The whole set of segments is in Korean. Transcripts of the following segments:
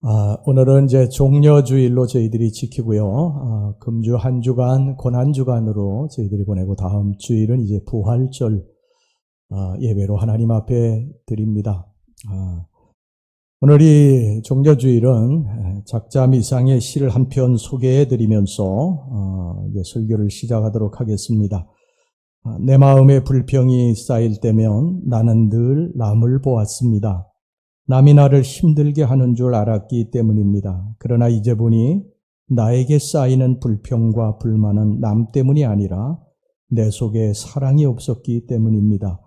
오늘은 이제 종려주일로 저희들이 지키고요. 금주 한 주간, 고난주간으로 저희들이 보내고 다음 주일은 이제 부활절 예배로 하나님 앞에 드립니다. 오늘이 종려주일은 작자 미상의 시를 한 편 소개해 드리면서 이제 설교를 시작하도록 하겠습니다. 내 마음에 불평이 쌓일 때면 나는 늘 남을 보았습니다. 남이 나를 힘들게 하는 줄 알았기 때문입니다. 그러나 이제 보니 나에게 쌓이는 불평과 불만은 남 때문이 아니라 내 속에 사랑이 없었기 때문입니다.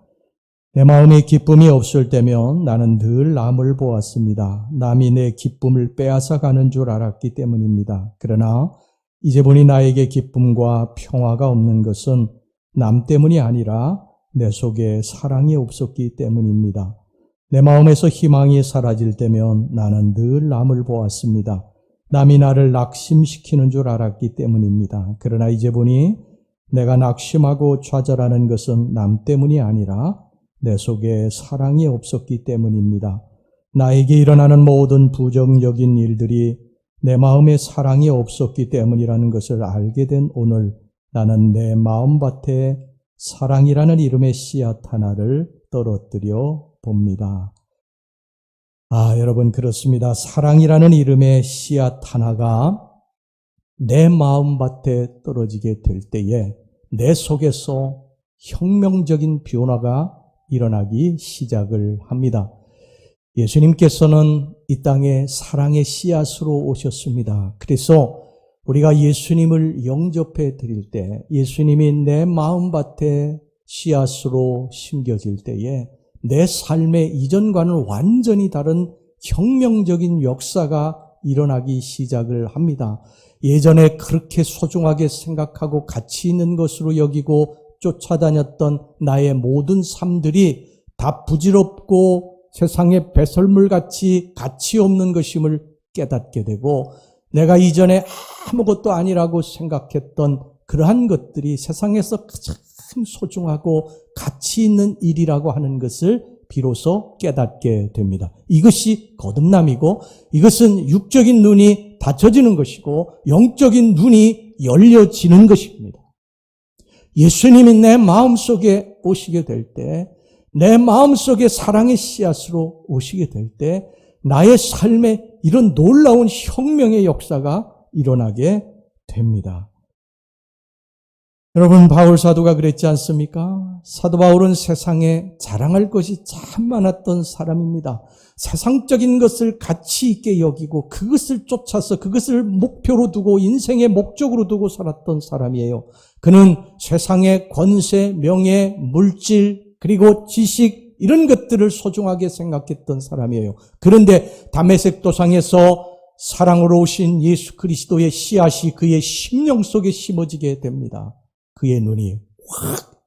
내 마음에 기쁨이 없을 때면 나는 늘 남을 보았습니다. 남이 내 기쁨을 빼앗아 가는 줄 알았기 때문입니다. 그러나 이제 보니 나에게 기쁨과 평화가 없는 것은 남 때문이 아니라 내 속에 사랑이 없었기 때문입니다. 내 마음에서 희망이 사라질 때면 나는 늘 남을 보았습니다. 남이 나를 낙심시키는 줄 알았기 때문입니다. 그러나 이제 보니 내가 낙심하고 좌절하는 것은 남 때문이 아니라 내 속에 사랑이 없었기 때문입니다. 나에게 일어나는 모든 부정적인 일들이 내 마음에 사랑이 없었기 때문이라는 것을 알게 된 오늘, 나는 내 마음밭에 사랑이라는 이름의 씨앗 하나를 떨어뜨려 봅니다. 여러분, 그렇습니다. 사랑이라는 이름의 씨앗 하나가 내 마음밭에 떨어지게 될 때에 내 속에서 혁명적인 변화가 일어나기 시작을 합니다. 예수님께서는 이 땅에 사랑의 씨앗으로 오셨습니다. 그래서 우리가 예수님을 영접해 드릴 때, 예수님이 내 마음밭에 씨앗으로 심겨질 때에 내 삶의 이전과는 완전히 다른 혁명적인 역사가 일어나기 시작을 합니다. 예전에 그렇게 소중하게 생각하고 가치 있는 것으로 여기고 쫓아다녔던 나의 모든 삶들이 다 부질없고 세상의 배설물같이 가치 없는 것임을 깨닫게 되고, 내가 이전에 아무것도 아니라고 생각했던 그러한 것들이 세상에서 가장 소중하고 가치 있는 일이라고 하는 것을 비로소 깨닫게 됩니다. 이것이 거듭남이고, 이것은 육적인 눈이 닫혀지는 것이고 영적인 눈이 열려지는 것입니다. 예수님이 내 마음속에 오시게 될 때, 내 마음속에 사랑의 씨앗으로 오시게 될 때 나의 삶에 이런 놀라운 혁명의 역사가 일어나게 됩니다. 여러분, 바울 사도가 그랬지 않습니까? 사도 바울은 세상에 자랑할 것이 참 많았던 사람입니다. 세상적인 것을 가치 있게 여기고 그것을 쫓아서 그것을 목표로 두고 인생의 목적으로 두고 살았던 사람이에요. 그는 세상의 권세, 명예, 물질, 그리고 지식, 이런 것들을 소중하게 생각했던 사람이에요. 그런데 다메섹 도상에서 사랑으로 오신 예수 그리스도의 씨앗이 그의 심령 속에 심어지게 됩니다. 그의 눈이 확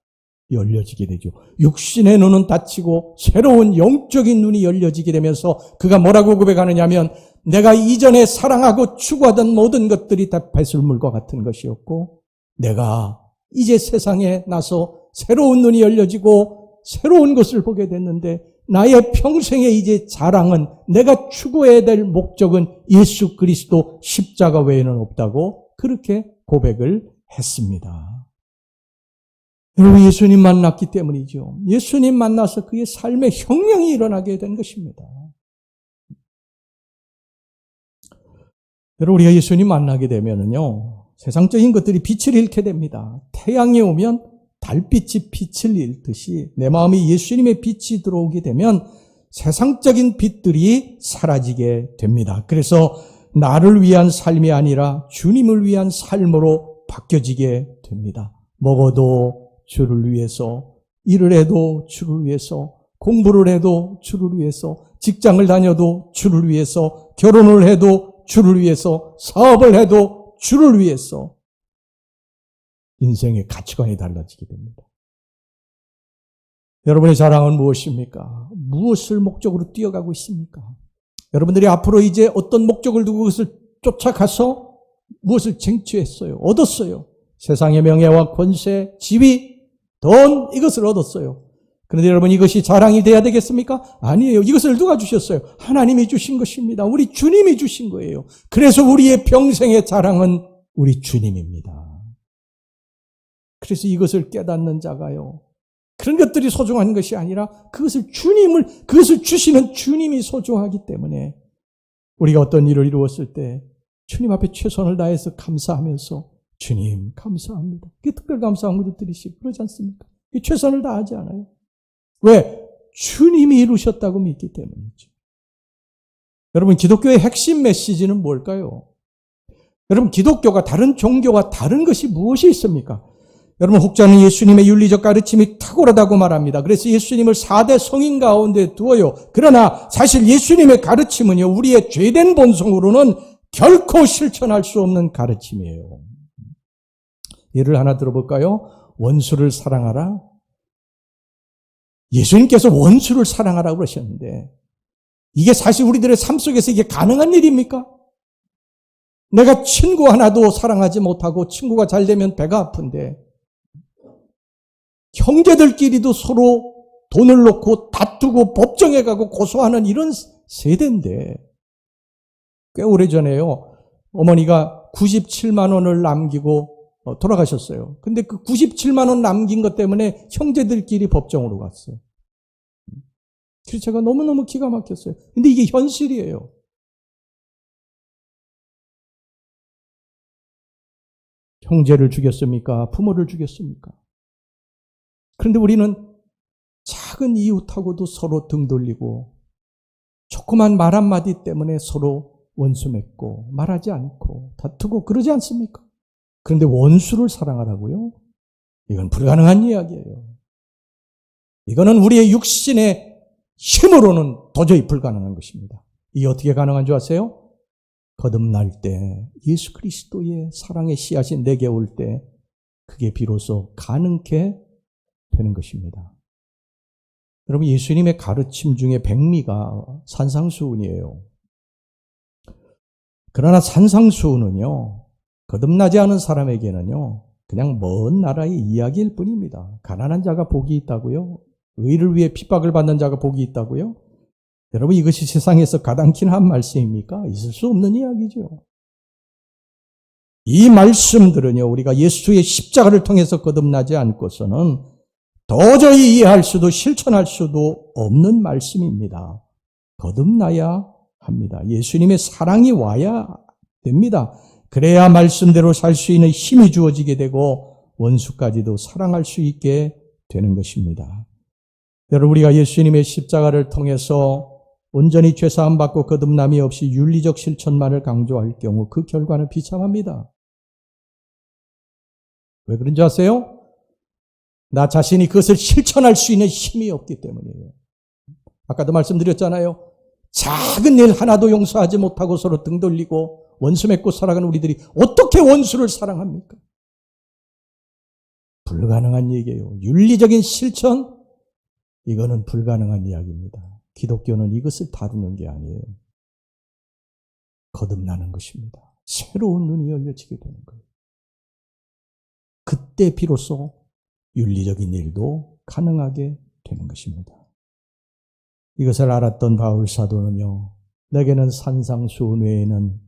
열려지게 되죠. 육신의 눈은 닫히고 새로운 영적인 눈이 열려지게 되면서 그가 뭐라고 고백하느냐면, 내가 이전에 사랑하고 추구하던 모든 것들이 다 배설물과 같은 것이었고, 내가 이제 세상에 나서 새로운 눈이 열려지고 새로운 것을 보게 됐는데, 나의 평생의 이제 자랑은, 내가 추구해야 될 목적은 예수 그리스도 십자가 외에는 없다고 그렇게 고백을 했습니다. 여러분, 예수님 만났기 때문이죠. 예수님 만나서 그의 삶에 혁명이 일어나게 된 것입니다. 여러분, 우리가 예수님 만나게 되면은요, 세상적인 것들이 빛을 잃게 됩니다. 태양이 오면 달빛이 빛을 잃듯이 내 마음에 예수님의 빛이 들어오게 되면 세상적인 빛들이 사라지게 됩니다. 그래서 나를 위한 삶이 아니라 주님을 위한 삶으로 바뀌어지게 됩니다. 먹어도 주를 위해서, 일을 해도 주를 위해서, 공부를 해도 주를 위해서, 직장을 다녀도 주를 위해서, 결혼을 해도 주를 위해서, 사업을 해도 주를 위해서, 인생의 가치관이 달라지게 됩니다. 여러분의 자랑은 무엇입니까? 무엇을 목적으로 뛰어가고 있습니까? 여러분들이 앞으로 이제 어떤 목적을 두고 그것을 쫓아가서 무엇을 쟁취했어요? 얻었어요? 세상의 명예와 권세, 지위, 돈, 이것을 얻었어요. 그런데 여러분, 이것이 자랑이 돼야 되겠습니까? 아니에요. 이것을 누가 주셨어요? 하나님이 주신 것입니다. 우리 주님이 주신 거예요. 그래서 우리의 평생의 자랑은 우리 주님입니다. 그래서 이것을 깨닫는 자가요, 그런 것들이 소중한 것이 아니라 그것을 주시는 주님이 소중하기 때문에 우리가 어떤 일을 이루었을 때 주님 앞에 최선을 다해서 감사하면서 주님 감사합니다. 그게 특별 감사 한번 드리시고 그러지 않습니까? 최선을 다하지 않아요. 왜? 주님이 이루셨다고 믿기 때문이죠. 여러분, 기독교의 핵심 메시지는 뭘까요? 여러분, 기독교가 다른 종교와 다른 것이 무엇이 있습니까? 여러분, 혹자는 예수님의 윤리적 가르침이 탁월하다고 말합니다. 그래서 예수님을 4대 성인 가운데 두어요. 그러나 사실 예수님의 가르침은요, 우리의 죄된 본성으로는 결코 실천할 수 없는 가르침이에요. 예를 하나 들어볼까요? 원수를 사랑하라. 예수님께서 원수를 사랑하라고 그러셨는데 이게 사실 우리들의 삶 속에서 이게 가능한 일입니까? 내가 친구 하나도 사랑하지 못하고 친구가 잘 되면 배가 아픈데 형제들끼리도 서로 돈을 놓고 다투고 법정에 가고 고소하는 이런 세대인데, 꽤 오래전에요, 어머니가 97만 원을 남기고 돌아가셨어요. 근데 그 97만 원 남긴 것 때문에 형제들끼리 법정으로 갔어요. 그래서 제가 너무너무 기가 막혔어요. 근데 이게 현실이에요. 형제를 죽였습니까? 부모를 죽였습니까? 그런데 우리는 작은 이웃하고도 서로 등 돌리고 조그만 말 한마디 때문에 서로 원수 맺고 말하지 않고 다투고 그러지 않습니까? 그런데 원수를 사랑하라고요? 이건 불가능한 이야기예요. 이거는 우리의 육신의 힘으로는 도저히 불가능한 것입니다. 이게 어떻게 가능한 줄 아세요? 거듭날 때 예수 그리스도의 사랑의 씨앗이 내게 올 때 그게 비로소 가능케 되는 것입니다. 여러분, 예수님의 가르침 중에 백미가 산상수훈이에요. 그러나 산상수훈은요, 거듭나지 않은 사람에게는요, 그냥 먼 나라의 이야기일 뿐입니다. 가난한 자가 복이 있다고요? 의를 위해 핍박을 받는 자가 복이 있다고요? 여러분, 이것이 세상에서 가당키나 한 말씀입니까? 있을 수 없는 이야기죠. 이 말씀들은요, 우리가 예수의 십자가를 통해서 거듭나지 않고서는 도저히 이해할 수도 실천할 수도 없는 말씀입니다. 거듭나야 합니다. 예수님의 사랑이 와야 됩니다. 그래야 말씀대로 살 수 있는 힘이 주어지게 되고 원수까지도 사랑할 수 있게 되는 것입니다. 여러분, 우리가 예수님의 십자가를 통해서 온전히 죄사함 받고 거듭남이 없이 윤리적 실천만을 강조할 경우 그 결과는 비참합니다. 왜 그런지 아세요? 나 자신이 그것을 실천할 수 있는 힘이 없기 때문이에요. 아까도 말씀드렸잖아요. 작은 일 하나도 용서하지 못하고 서로 등 돌리고 원수 맺고 살아가는 우리들이 어떻게 원수를 사랑합니까? 불가능한 얘기예요. 윤리적인 실천, 이거는 불가능한 이야기입니다. 기독교는 이것을 다루는 게 아니에요. 거듭나는 것입니다. 새로운 눈이 열려지게 되는 거예요. 그때 비로소 윤리적인 일도 가능하게 되는 것입니다. 이것을 알았던 바울 사도는요, 내게는 산상수훈 외에는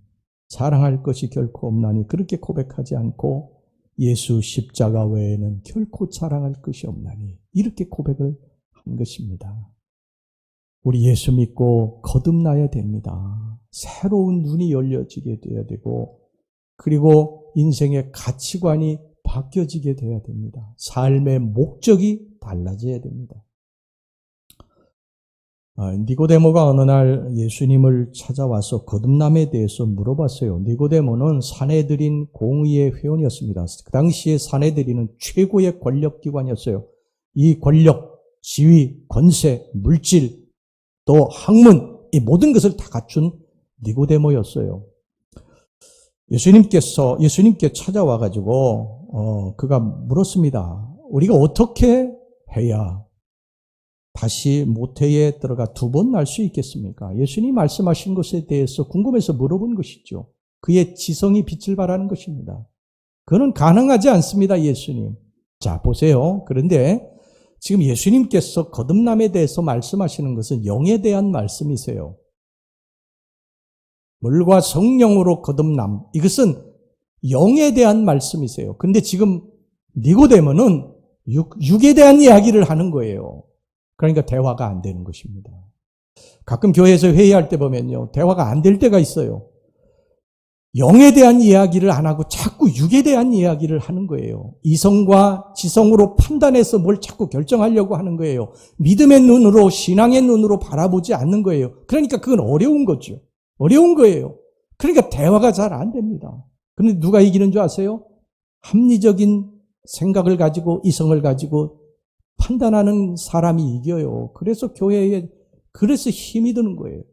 자랑할 것이 결코 없나니 그렇게 고백하지 않고 예수 십자가 외에는 결코 자랑할 것이 없나니 이렇게 고백을 한 것입니다. 우리 예수 믿고 거듭나야 됩니다. 새로운 눈이 열려지게 돼야 되고, 그리고 인생의 가치관이 바뀌어지게 돼야 됩니다. 삶의 목적이 달라져야 됩니다. 니고데모가 어느 날 예수님을 찾아와서 거듭남에 대해서 물어봤어요. 니고데모는 사내들인 공의의 회원이었습니다. 그 당시에 사내들이는 최고의 권력기관이었어요. 이 권력, 지위, 권세, 물질, 또 학문, 이 모든 것을 다 갖춘 니고데모였어요. 예수님께 찾아와가지고, 그가 물었습니다. 우리가 어떻게 해야 다시 모태에 들어가 2번 날 수 있겠습니까? 예수님이 말씀하신 것에 대해서 궁금해서 물어본 것이죠. 그의 지성이 빛을 발하는 것입니다. 그거는 가능하지 않습니다, 예수님. 자, 보세요. 그런데 지금 예수님께서 거듭남에 대해서 말씀하시는 것은 영에 대한 말씀이세요. 물과 성령으로 거듭남, 이것은 영에 대한 말씀이세요. 근데 지금 니고데모는 육에 대한 이야기를 하는 거예요. 그러니까 대화가 안 되는 것입니다. 가끔 교회에서 회의할 때 보면요, 대화가 안 될 때가 있어요. 영에 대한 이야기를 안 하고 자꾸 육에 대한 이야기를 하는 거예요. 이성과 지성으로 판단해서 뭘 자꾸 결정하려고 하는 거예요. 믿음의 눈으로, 신앙의 눈으로 바라보지 않는 거예요. 그러니까 그건 어려운 거죠. 어려운 거예요. 그러니까 대화가 잘 안 됩니다. 그런데 누가 이기는 줄 아세요? 합리적인 생각을 가지고 이성을 가지고 판단하는 사람이 이겨요. 그래서 교회에 그래서 힘이 드는 거예요.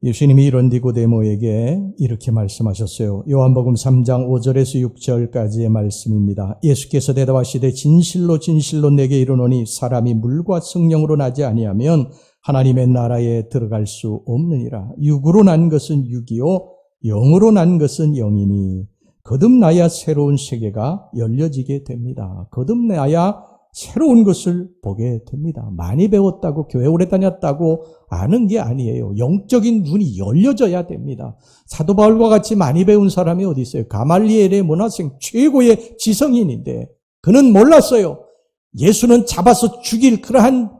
예수님이 이런 니고데모에게 이렇게 말씀하셨어요. 요한복음 3장 5절에서 6절까지의 말씀입니다. 예수께서 대답하시되 진실로 진실로 내게 이르노니 사람이 물과 성령으로 나지 아니하면 하나님의 나라에 들어갈 수 없느니라. 육으로 난 것은 육이요 영으로 난 것은 영이니 거듭나야 새로운 세계가 열려지게 됩니다. 거듭나야 새로운 것을 보게 됩니다. 많이 배웠다고 교회 오래 다녔다고 아는 게 아니에요. 영적인 눈이 열려져야 됩니다. 사도 바울과 같이 많이 배운 사람이 어디 있어요? 가말리엘의 문화생 최고의 지성인인데 그는 몰랐어요. 예수는 잡아서 죽일 그러한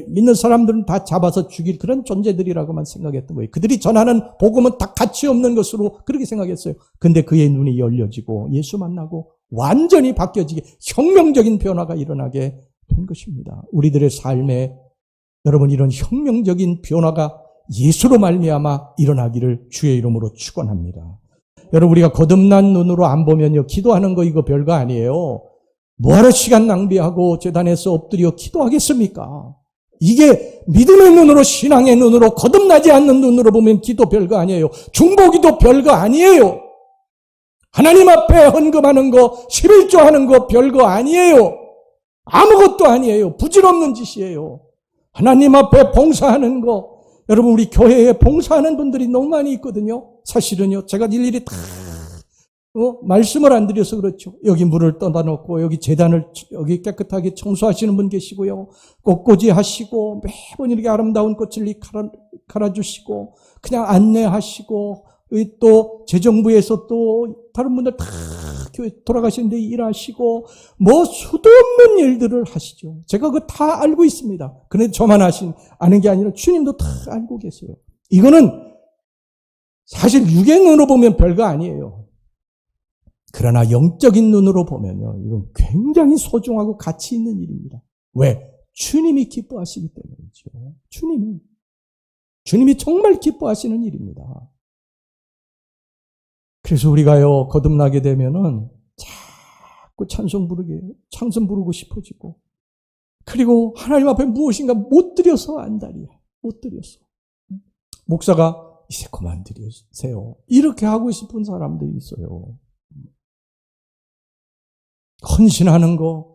믿는 사람들은 다 잡아서 죽일 그런 존재들이라고만 생각했던 거예요. 그들이 전하는 복음은 다 가치 없는 것으로 그렇게 생각했어요. 근데 그의 눈이 열려지고 예수 만나고 완전히 바뀌어지게 혁명적인 변화가 일어나게 된 것입니다. 우리들의 삶에 여러분 이런 혁명적인 변화가 예수로 말미암아 일어나기를 주의 이름으로 축원합니다. 여러분 우리가 거듭난 눈으로 안 보면요 기도하는 거 이거 별거 아니에요. 뭐하러 시간 낭비하고 제단에서 엎드려 기도하겠습니까? 이게 믿음의 눈으로 신앙의 눈으로 거듭나지 않는 눈으로 보면 기도 별거 아니에요. 중보기도 별거 아니에요. 하나님 앞에 헌금하는 거 11조 하는 거 별거 아니에요. 아무것도 아니에요. 부질없는 짓이에요. 하나님 앞에 봉사하는 거 여러분 우리 교회에 봉사하는 분들이 너무 많이 있거든요. 사실은요 제가 일일이 다 말씀을 안 드려서 그렇죠. 여기 물을 떠다 놓고 여기 제단을 여기 깨끗하게 청소하시는 분 계시고요. 꽃꽂이 하시고 매번 이렇게 아름다운 꽃을 갈아주시고 그냥 안내하시고 또 재정부에서 또 다른 분들 다 교회 돌아가시는데 일하시고 뭐 수도 없는 일들을 하시죠. 제가 그거 다 알고 있습니다. 그런데 저만 아는 게 아니라 주님도 다 알고 계세요. 이거는 사실 육의 눈으로 보면 별거 아니에요. 그러나 영적인 눈으로 보면요, 이건 굉장히 소중하고 가치 있는 일입니다. 왜? 주님이 기뻐하시기 때문이죠. 주님이 정말 기뻐하시는 일입니다. 그래서 우리가요, 거듭나게 되면은 자꾸 찬송 부르고 싶어지고, 그리고 하나님 앞에 무엇인가 못 드려서 안달이야. 못 드려서. 목사가 이제 그만 드리세요. 이렇게 하고 싶은 사람들이 있어요. 헌신하는 거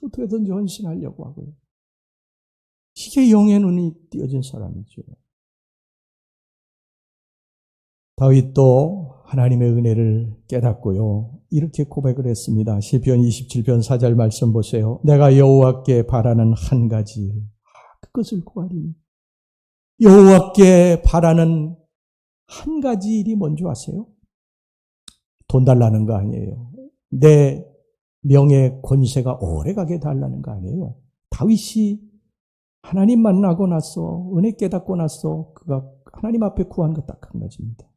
어떻게든지 헌신하려고 하고요. 이게 영의 눈이 띄어진 사람이죠. 다윗도 하나님의 은혜를 깨닫고요. 이렇게 고백을 했습니다. 시편 27편 4절 말씀 보세요. 내가 여호와께 바라는 한 가지 그것을 구하리니. 여호와께 바라는 한 가지 일이 뭔지 아세요? 돈 달라는 거 아니에요. 내 명예 권세가 오래가게 달라는 거 아니에요. 다윗이 하나님 만나고 나서 은혜 깨닫고 나서 그가 하나님 앞에 구한 것 딱 한 가지입니다.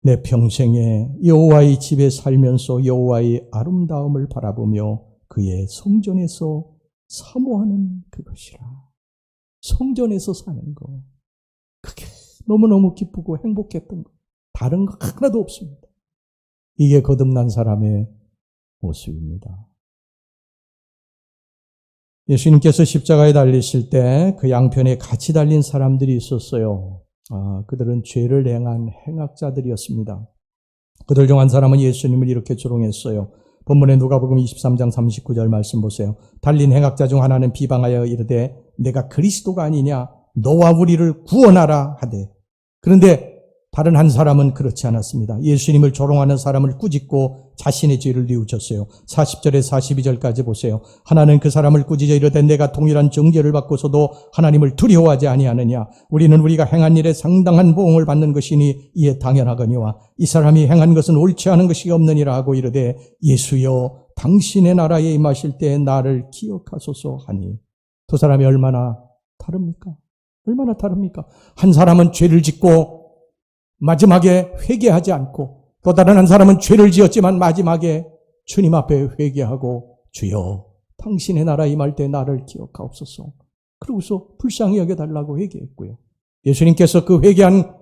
내 평생에 여호와의 집에 살면서 여호와의 아름다움을 바라보며 그의 성전에서 사모하는 그것이라. 성전에서 사는 거. 그게 너무너무 기쁘고 행복했던 거. 다른 거 하나도 없습니다. 이게 거듭난 사람의 모습입니다. 예수님께서 십자가에 달리실 때 그 양편에 같이 달린 사람들이 있었어요. 그들은 죄를 행한 행악자들이었습니다. 그들 중 한 사람은 예수님을 이렇게 조롱했어요. 본문에 누가복음 23장 39절 말씀 보세요. 달린 행악자 중 하나는 비방하여 이르되 내가 그리스도가 아니냐 너와 우리를 구원하라 하되. 그런데 다른 한 사람은 그렇지 않았습니다. 예수님을 조롱하는 사람을 꾸짖고 자신의 죄를 뉘우쳤어요. 40절에 42절까지 보세요. 하나는 그 사람을 꾸짖어 이르되 내가 동일한 정죄를 받고서도 하나님을 두려워하지 아니하느냐. 우리는 우리가 행한 일에 상당한 보응을 받는 것이니 이에 당연하거니와 이 사람이 행한 것은 옳지 않은 것이 없느니라 하고 이르되 예수여 당신의 나라에 임하실 때 나를 기억하소서 하니. 두 사람이 얼마나 다릅니까? 얼마나 다릅니까? 한 사람은 죄를 짓고 마지막에 회개하지 않고, 또 다른 한 사람은 죄를 지었지만 마지막에 주님 앞에 회개하고 주여 당신의 나라 임할 때 나를 기억하옵소서. 그러고서 불쌍히 여겨달라고 회개했고요. 예수님께서 그 회개한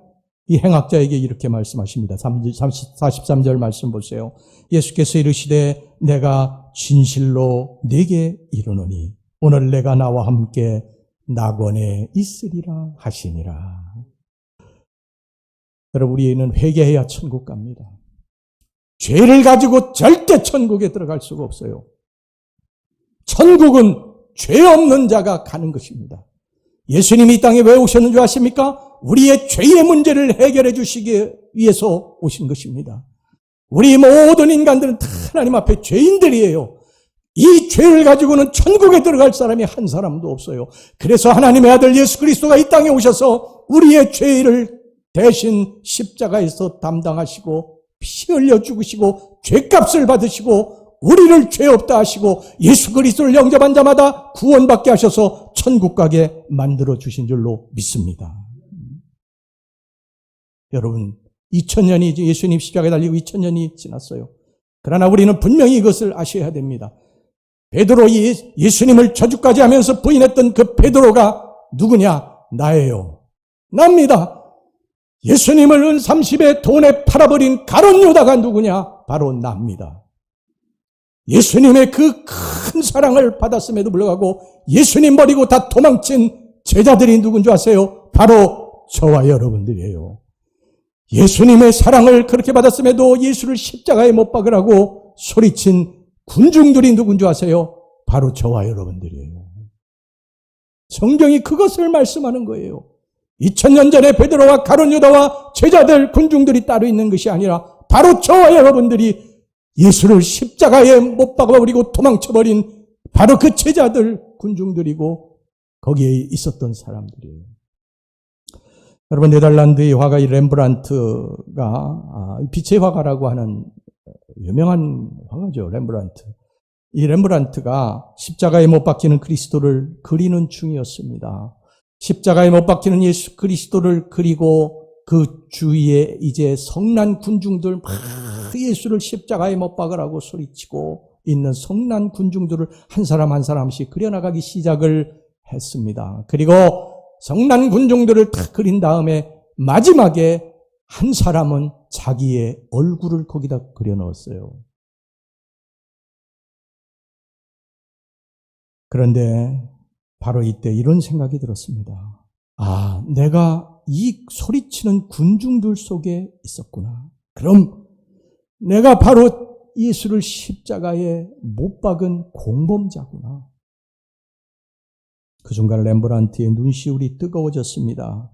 이 행악자에게 이렇게 말씀하십니다. 43절 말씀 보세요. 예수께서 이르시되 내가 진실로 네게 이르노니 오늘 내가 나와 함께 낙원에 있으리라 하시니라. 여러분, 우리는 회개해야 천국 갑니다. 죄를 가지고 절대 천국에 들어갈 수가 없어요. 천국은 죄 없는 자가 가는 것입니다. 예수님이 이 땅에 왜 오셨는 줄 아십니까? 우리의 죄의 문제를 해결해 주시기 위해서 오신 것입니다. 우리 모든 인간들은 다 하나님 앞에 죄인들이에요. 이 죄를 가지고는 천국에 들어갈 사람이 한 사람도 없어요. 그래서 하나님의 아들 예수 그리스도가 이 땅에 오셔서 우리의 죄를 대신 십자가에서 담당하시고 피 흘려 죽으시고 죄값을 받으시고 우리를 죄 없다 하시고 예수 그리스도를 영접한 자마다 구원받게 하셔서 천국 가게 만들어 주신 줄로 믿습니다. 여러분, 2000년이 예수님 십자가에 달리고 2000년이 지났어요. 그러나 우리는 분명히 이것을 아셔야 됩니다. 베드로, 예수님을 저주까지 하면서 부인했던 그 베드로가 누구냐? 나예요. 납니다. 예수님을 은 30에 돈에 팔아버린 가룟 유다가 누구냐? 바로 납니다. 예수님의 그 큰 사랑을 받았음에도 불구하고 예수님 버리고 다 도망친 제자들이 누군 줄 아세요? 바로 저와 여러분들이에요. 예수님의 사랑을 그렇게 받았음에도 예수를 십자가에 못 박으라고 소리친 군중들이 누군 줄 아세요? 바로 저와 여러분들이에요. 성경이 그것을 말씀하는 거예요. 2000년 전에 베드로와 가룟 유다와 제자들, 군중들이 따로 있는 것이 아니라 바로 저와 여러분들이 예수를 십자가에 못 박아버리고 도망쳐버린 바로 그 제자들, 군중들이고 거기에 있었던 사람들이에요. 여러분, 네덜란드의 화가 이 렘브란트가 빛의 화가라고 하는 유명한 화가죠. 렘브란트. 이 렘브란트가 십자가에 못 박히는 그리스도를 그리는 중이었습니다. 십자가에 못 박히는 예수 그리스도를 그리고 그 주위에 이제 성난 군중들 막 예수를 십자가에 못 박으라고 소리치고 있는 성난 군중들을 한 사람 한 사람씩 그려나가기 시작을 했습니다. 그리고 성난 군중들을 다 그린 다음에 마지막에 한 사람은 자기의 얼굴을 거기다 그려 넣었어요. 그런데 바로 이때 이런 생각이 들었습니다. 아, 내가 이 소리치는 군중들 속에 있었구나. 그럼 내가 바로 예수를 십자가에 못 박은 공범자구나. 그 순간 렘브란트의 눈시울이 뜨거워졌습니다.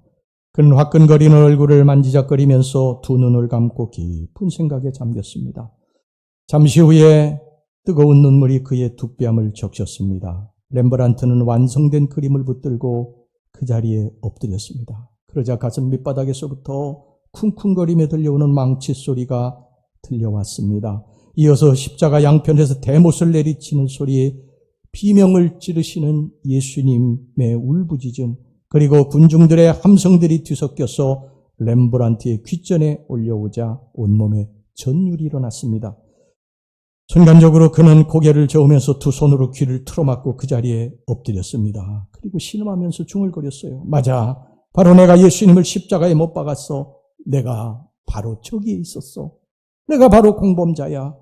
그는 화끈거리는 얼굴을 만지작거리면서 두 눈을 감고 깊은 생각에 잠겼습니다. 잠시 후에 뜨거운 눈물이 그의 두 뺨을 적셨습니다. 렘브란트는 완성된 그림을 붙들고 그 자리에 엎드렸습니다. 그러자 가슴 밑바닥에서부터 쿵쿵거리며 들려오는 망치 소리가 들려왔습니다. 이어서 십자가 양편에서 대못을 내리치는 소리에 비명을 지르시는 예수님의 울부짖음, 그리고 군중들의 함성들이 뒤섞여서 렘브란트의 귓전에 올려오자 온몸에 전율이 일어났습니다. 순간적으로 그는 고개를 저으면서 두 손으로 귀를 틀어막고 그 자리에 엎드렸습니다. 그리고 신음하면서 중얼거렸어요. 맞아, 바로 내가 예수님을 십자가에 못 박았어. 내가 바로 저기에 있었어. 내가 바로 공범자야.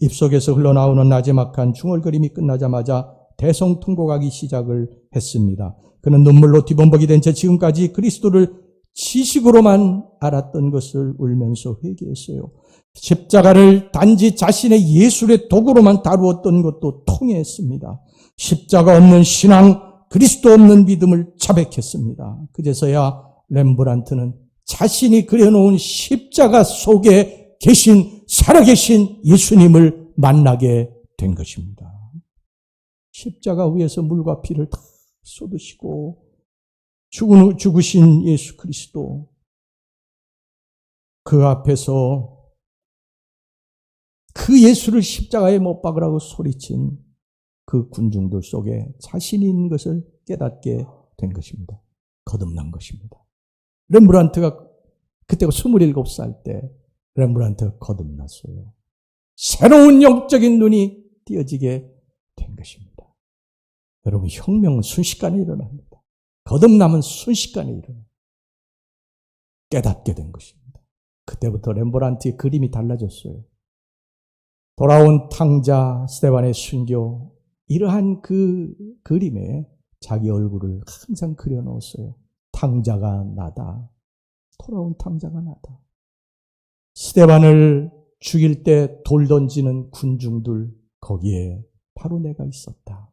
입속에서 흘러나오는 나지막한 중얼거림이 끝나자마자 대성통곡하기 시작을 했습니다. 그는 눈물로 뒤범벅이 된 채 지금까지 그리스도를 지식으로만 알았던 것을 울면서 회개했어요. 십자가를 단지 자신의 예술의 도구로만 다루었던 것도 통해했습니다. 십자가 없는 신앙, 그리스도 없는 믿음을 자백했습니다. 그제서야 렘브란트는 자신이 그려놓은 십자가 속에 계신 살아계신 예수님을 만나게 된 것입니다. 십자가 위에서 물과 피를 다 쏟으시고 죽으신 예수 그리스도, 그 앞에서 그 예수를 십자가에 못 박으라고 소리친 그 군중들 속에 자신이 있는 것을 깨닫게 된 것입니다. 거듭난 것입니다. 렘브란트가 그때가 27살 때 렘브란트가 거듭났어요. 새로운 영적인 눈이 띄어지게 된 것입니다. 여러분, 혁명은 순식간에 일어납니다. 거듭남은 순식간에 일어납니다. 깨닫게 된 것입니다. 그때부터 렘브란트의 그림이 달라졌어요. 돌아온 탕자, 스데반의 순교, 이러한 그 그림에 자기 얼굴을 항상 그려놓았어요. 탕자가 나다. 돌아온 탕자가 나다. 스데반을 죽일 때 돌 던지는 군중들, 거기에 바로 내가 있었다.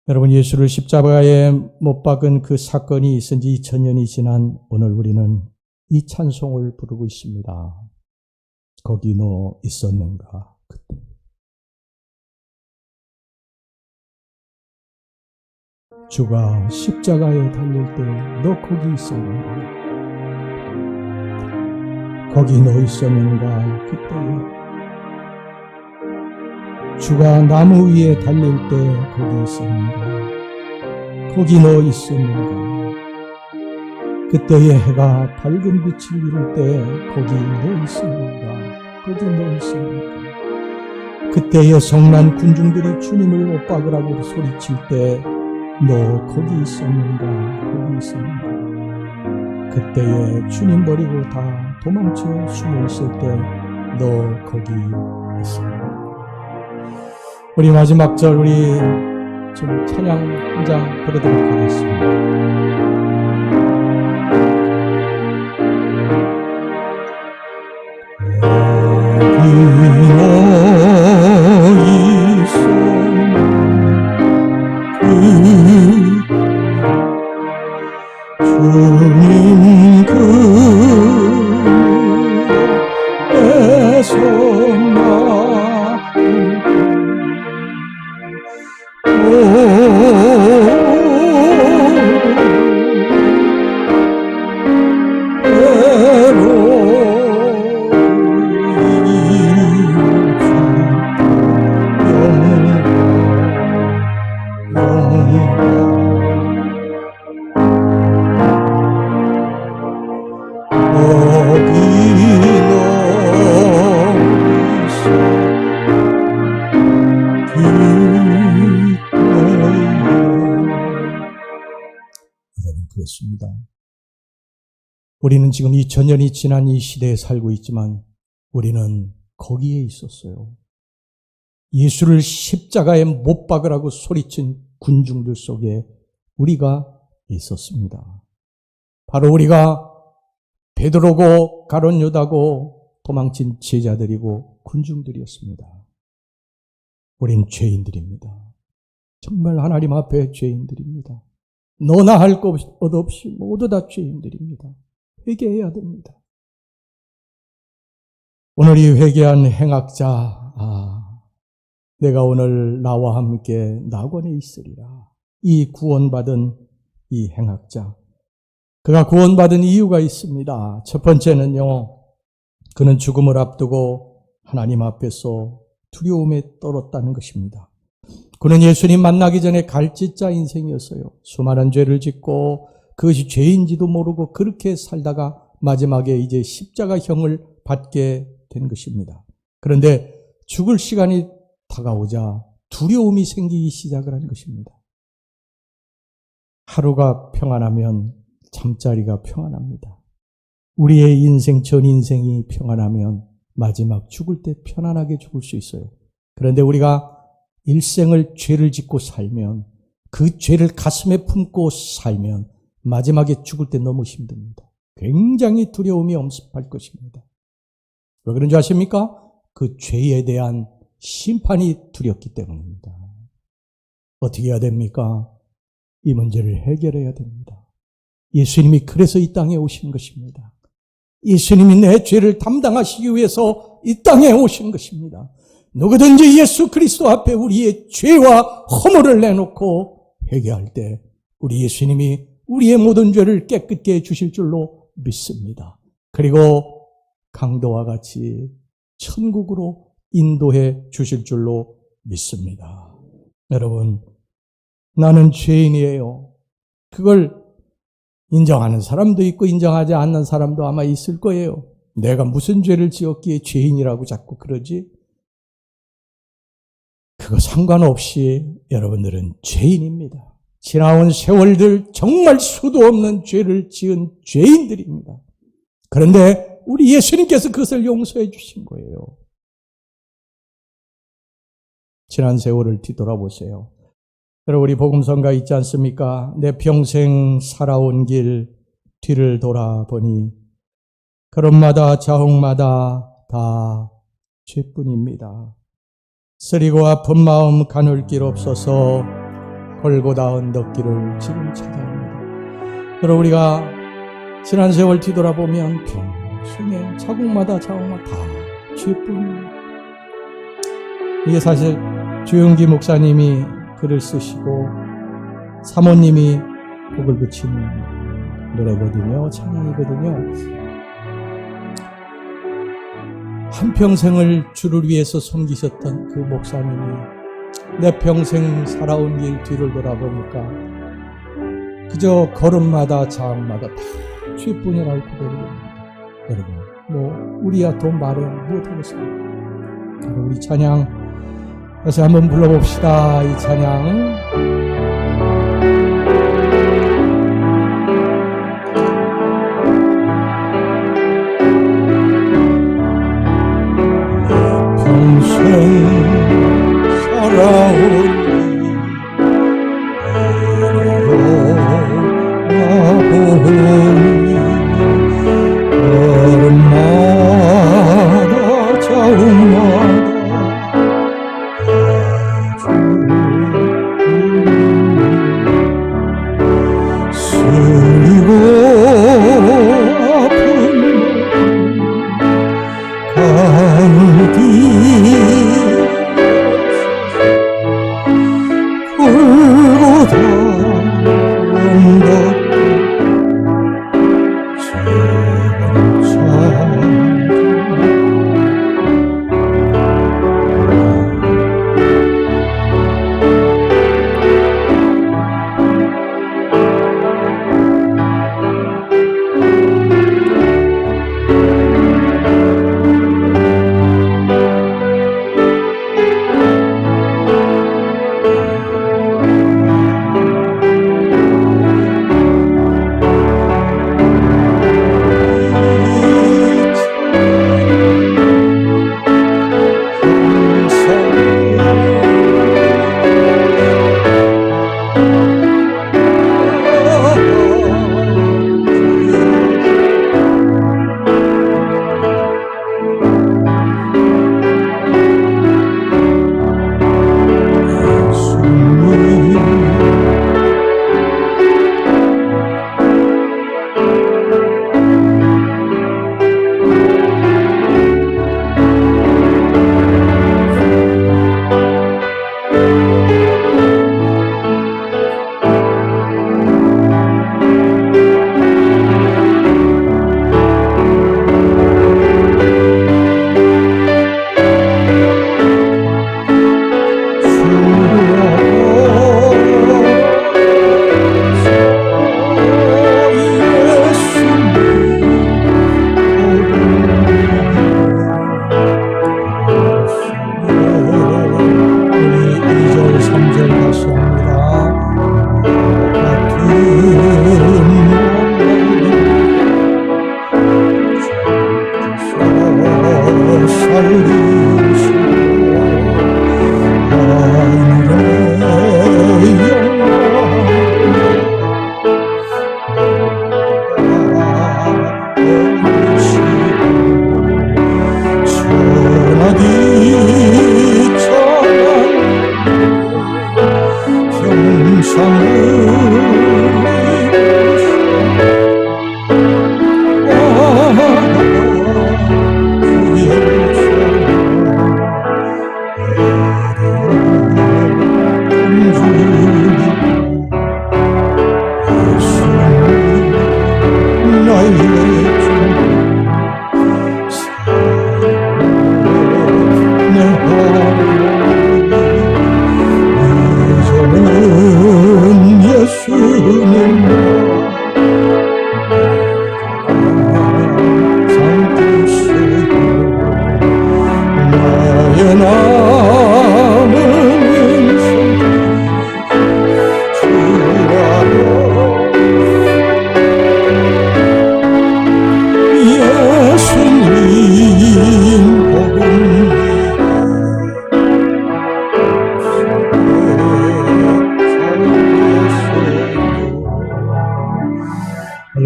여러분, 예수를 십자가에 못 박은 그 사건이 있은 지 2000년이 지난 오늘 우리는 이 찬송을 부르고 있습니다. 거기 너 있었는가 그때. 주가 십자가에 달릴 때 너 거기 있었는가? 거기 너 있었는가 그때에. 주가 나무 위에 달릴 때 거기 있었는가? 거기 너 있었는가? 그때의 해가 밝은 빛을 이룰 때 거기 너 있었는가? 거기 너 있었는가? 그때의 성난 군중들이 주님을 못 박으라고 소리칠 때 너 거기 있었는가? 거기 있었는가? 그때에 주님 버리고 다 도망쳐 숨어 있을 때 너 거기 있었는가? 우리 마지막 절, 우리 좀 찬양 한 장 부르도록 하겠습니다. 주님 그에서 그렇습니다. 우리는 지금 2000년이 지난 이 시대에 살고 있지만 우리는 거기에 있었어요. 예수를 십자가에 못 박으라고 소리친 군중들 속에 우리가 있었습니다. 바로 우리가 베드로고 가룟 유다고 도망친 제자들이고 군중들이었습니다. 우린 죄인들입니다. 정말 하나님 앞에 죄인들입니다. 너나 할 것 없이 모두 다 죄인들입니다. 회개해야 됩니다. 오늘 이 회개한 행악자, 내가 오늘 나와 함께 낙원에 있으리라. 이 구원받은 이 행악자, 그가 구원받은 이유가 있습니다. 첫 번째는요, 그는 죽음을 앞두고 하나님 앞에서 두려움에 떨었다는 것입니다. 그는 예수님 만나기 전에 갈짓자 인생이었어요. 수많은 죄를 짓고 그것이 죄인지도 모르고 그렇게 살다가 마지막에 이제 십자가형을 받게 된 것입니다. 그런데 죽을 시간이 다가오자 두려움이 생기기 시작을 한 것입니다. 하루가 평안하면 잠자리가 평안합니다. 우리의 인생, 전 인생이 평안하면 마지막 죽을 때 편안하게 죽을 수 있어요. 그런데 우리가 일생을 죄를 짓고 살면, 그 죄를 가슴에 품고 살면 마지막에 죽을 때 너무 힘듭니다. 굉장히 두려움이 엄습할 것입니다. 왜 그런 줄 아십니까? 그 죄에 대한 심판이 두렵기 때문입니다. 어떻게 해야 됩니까? 이 문제를 해결해야 됩니다. 예수님이 그래서 이 땅에 오신 것입니다. 예수님이 내 죄를 담당하시기 위해서 이 땅에 오신 것입니다. 누구든지 예수 그리스도 앞에 우리의 죄와 허물을 내놓고 회개할 때 우리 예수님이 우리의 모든 죄를 깨끗게 해주실 줄로 믿습니다. 그리고 강도와 같이 천국으로 인도해 주실 줄로 믿습니다. 여러분, 나는 죄인이에요. 그걸 인정하는 사람도 있고 인정하지 않는 사람도 아마 있을 거예요. 내가 무슨 죄를 지었기에 죄인이라고 자꾸 그러지? 그거 상관없이 여러분들은 죄인입니다. 지나온 세월들 정말 수도 없는 죄를 지은 죄인들입니다. 그런데 우리 예수님께서 그것을 용서해 주신 거예요. 지난 세월을 뒤돌아보세요. 여러분, 우리 복음성가 있지 않습니까? 내 평생 살아온 길 뒤를 돌아보니 걸음마다 자옥마다 다 죄뿐입니다. 쓰리고 아픈 마음 가눌 길 없어서 골고다 언덕길을 지금 찾아옵니다. 여러분, 우리가 지난 세월 뒤돌아보면 평생에 자국마다 자옥마다 다 죄뿐입니다. 이게 사실 주영기 목사님이 글을 쓰시고 사모님이 곡을 붙인 노래거든요. 찬양이거든요. 한평생을 주를 위해서 섬기셨던 그 목사님이 내 평생 살아온 길 뒤를 돌아보니까 그저 걸음마다 자옥마다 다 죄뿐이라고 고백합니다. 여러분, 우리야 돈 말해 못하겠습니다. 우리 찬양 다시 한번 불러봅시다. 이 찬양. 평생 살아온 보니 걸음마다 자옥마다 쓰리고 아픈 가는 길 굴고다 언덕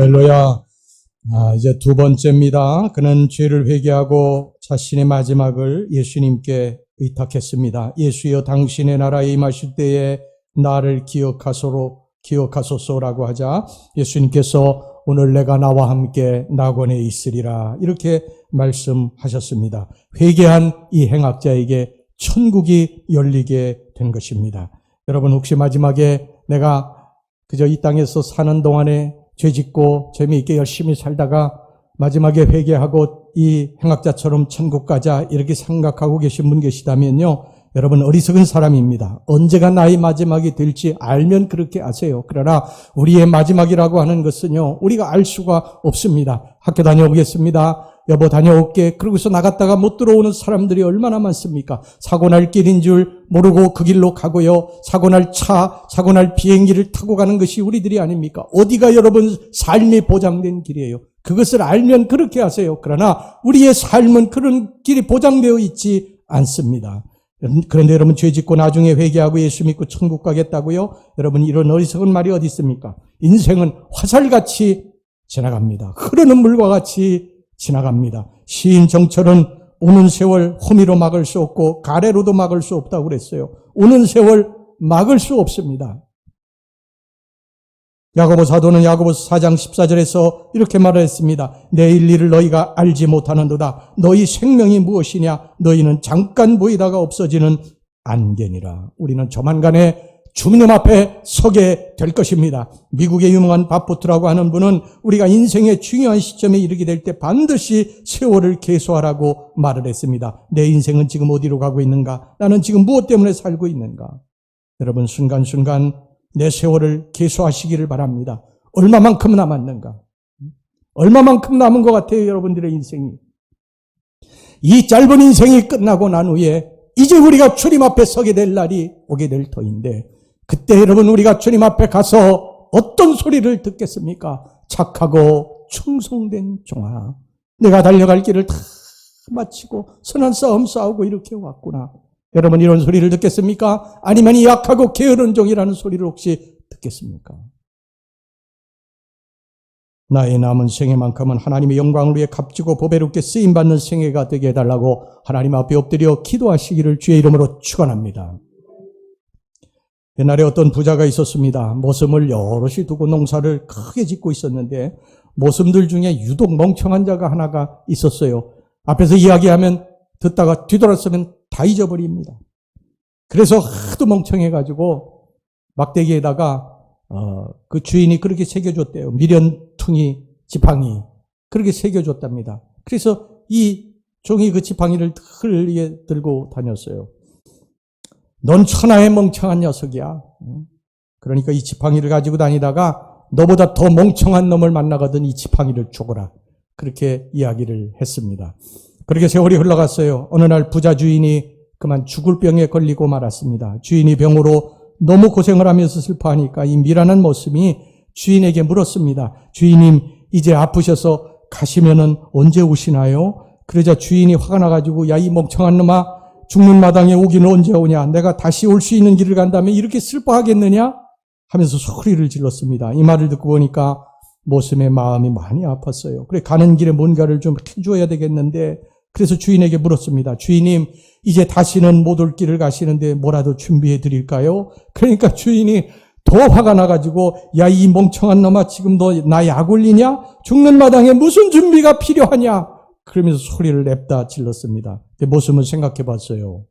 할렐루야. 이제 두 번째입니다. 그는 죄를 회개하고 자신의 마지막을 예수님께 의탁했습니다. 예수여 당신의 나라에 임하실 때에 나를 기억하소서라고 하자 예수님께서 오늘 내가 나와 함께 낙원에 있으리라 이렇게 말씀하셨습니다. 회개한 이 행악자에게 천국이 열리게 된 것입니다. 여러분 혹시 마지막에 내가 그저 이 땅에서 사는 동안에 죄짓고 재미있게 열심히 살다가 마지막에 회개하고 이 행악자처럼 천국 가자 이렇게 생각하고 계신 분 계시다면요. 여러분 어리석은 사람입니다. 언제가 나의 마지막이 될지 알면 그렇게 아세요. 그러나 우리의 마지막이라고 하는 것은요. 우리가 알 수가 없습니다. 학교 다녀오겠습니다. 여보 다녀올게. 그러고서 나갔다가 못 들어오는 사람들이 얼마나 많습니까? 사고 날 길인 줄 모르고 그 길로 가고요. 사고 날 차, 사고 날 비행기를 타고 가는 것이 우리들이 아닙니까? 어디가 여러분 삶이 보장된 길이에요. 그것을 알면 그렇게 하세요. 그러나 우리의 삶은 그런 길이 보장되어 있지 않습니다. 그런데 여러분 죄 짓고 나중에 회개하고 예수 믿고 천국 가겠다고요? 여러분 이런 어리석은 말이 어디 있습니까? 인생은 화살같이 지나갑니다. 흐르는 물과 같이 지나갑니다. 시인 정철은 오는 세월 호미로 막을 수 없고 가래로도 막을 수 없다고 그랬어요. 오는 세월 막을 수 없습니다. 야고보 사도는 야고보서 4장 14절에서 이렇게 말했습니다. 내일 일을 너희가 알지 못하는도다. 너희 생명이 무엇이냐? 너희는 잠깐 보이다가 없어지는 안개니라. 우리는 조만간에 주님 앞에 서게 될 것입니다. 미국의 유명한 바포트라고 하는 분은 우리가 인생의 중요한 시점에 이르게 될 때 반드시 세월을 계수하라고 말을 했습니다. 내 인생은 지금 어디로 가고 있는가? 나는 지금 무엇 때문에 살고 있는가? 여러분 순간순간 내 세월을 계수하시기를 바랍니다. 얼마만큼 남았는가? 얼마만큼 남은 것 같아요, 여러분들의 인생이. 이 짧은 인생이 끝나고 난 후에 이제 우리가 주님 앞에 서게 될 날이 오게 될 터인데 그때 여러분 우리가 주님 앞에 가서 어떤 소리를 듣겠습니까? 착하고 충성된 종아, 내가 달려갈 길을 다 마치고 선한 싸움 싸우고 이렇게 왔구나. 여러분 이런 소리를 듣겠습니까? 아니면 이 약하고 게으른 종이라는 소리를 혹시 듣겠습니까? 나의 남은 생애만큼은 하나님의 영광을 위해 값지고 보배롭게 쓰임받는 생애가 되게 해달라고 하나님 앞에 엎드려 기도하시기를 주의 이름으로 축원합니다. 옛날에 어떤 부자가 있었습니다. 모섬을 여럿이 두고 농사를 크게 짓고 있었는데 모섬들 중에 유독 멍청한 자가 하나가 있었어요. 앞에서 이야기하면 듣다가 뒤돌았으면 다 잊어버립니다. 그래서 하도 멍청해가지고 막대기에다가 그 주인이 그렇게 새겨줬대요. 미련퉁이 지팡이 그렇게 새겨줬답니다. 그래서 이 종이 그 지팡이를 늘 들고 다녔어요. 넌 천하의 멍청한 녀석이야. 그러니까 이 지팡이를 가지고 다니다가 너보다 더 멍청한 놈을 만나거든 이 지팡이를 줘라. 그렇게 이야기를 했습니다. 그렇게 세월이 흘러갔어요. 어느 날 부자 주인이 그만 죽을 병에 걸리고 말았습니다. 주인이 병으로 너무 고생을 하면서 슬퍼하니까 이 미련한 모습이 주인에게 물었습니다. 주인님, 이제 아프셔서 가시면은 언제 오시나요? 그러자 주인이 화가 나가지고 야, 이 멍청한 놈아, 죽는 마당에 오기는 언제 오냐? 내가 다시 올 수 있는 길을 간다면 이렇게 슬퍼하겠느냐? 하면서 소리를 질렀습니다. 이 말을 듣고 보니까 모슴의 마음이 많이 아팠어요. 그래 가는 길에 뭔가를 좀 해줘야 되겠는데 그래서 주인에게 물었습니다. 주인님, 이제 다시는 못 올 길을 가시는데 뭐라도 준비해 드릴까요? 그러니까 주인이 더 화가 나가지고 야, 이 멍청한 놈아, 지금 너 나 약 올리냐? 죽는 마당에 무슨 준비가 필요하냐? 그러면서 소리를 냅다 질렀습니다. 근데 모습은 생각해 봤어요.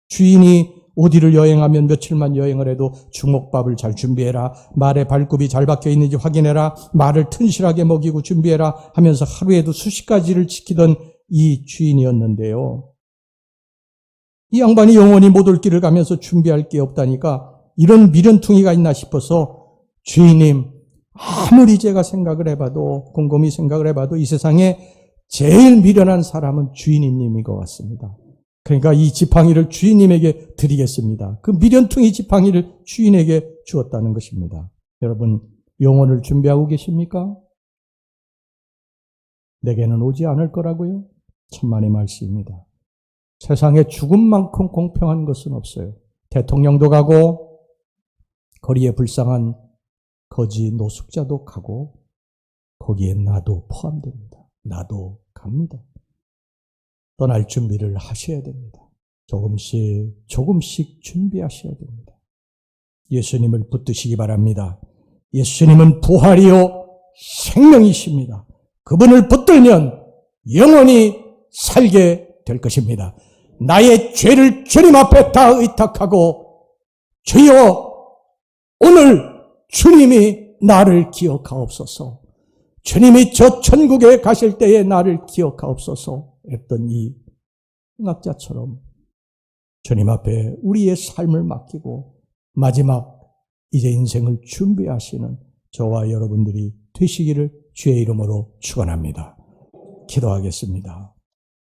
주인이 어디를 여행하면 며칠만 여행을 해도 주먹밥을 잘 준비해라. 말에 발굽이 잘 박혀 있는지 확인해라. 말을 튼실하게 먹이고 준비해라 하면서 하루에도 수십 가지를 지키던 이 주인이었는데요. 이 양반이 영원히 못 올 길을 가면서 준비할 게 없다니까 이런 미련퉁이가 있나 싶어서 주인님, 아무리 제가 생각을 해봐도 곰곰이 생각을 해봐도 이 세상에 제일 미련한 사람은 주인님인 것 같습니다. 그러니까 이 지팡이를 주인님에게 드리겠습니다. 그 미련퉁이 지팡이를 주인에게 주었다는 것입니다. 여러분, 영혼을 준비하고 계십니까? 내게는 오지 않을 거라고요? 천만의 말씀입니다. 세상에 죽음만큼 공평한 것은 없어요. 대통령도 가고 거리에 불쌍한 거지 노숙자도 가고 거기에 나도 포함됩니다. 나도 갑니다. 떠날 준비를 하셔야 됩니다. 조금씩 준비하셔야 됩니다. 예수님을 붙드시기 바랍니다. 예수님은 부활이요 생명이십니다. 그분을 붙들면 영원히 살게 될 것입니다. 나의 죄를 주님 앞에 다 의탁하고 주여 오늘 주님이 나를 기억하옵소서. 주님이 저 천국에 가실 때에 나를 기억하옵소서 했던 이 행악자처럼 주님 앞에 우리의 삶을 맡기고 마지막 이제 인생을 준비하시는 저와 여러분들이 되시기를 주의 이름으로 축원합니다. 기도하겠습니다.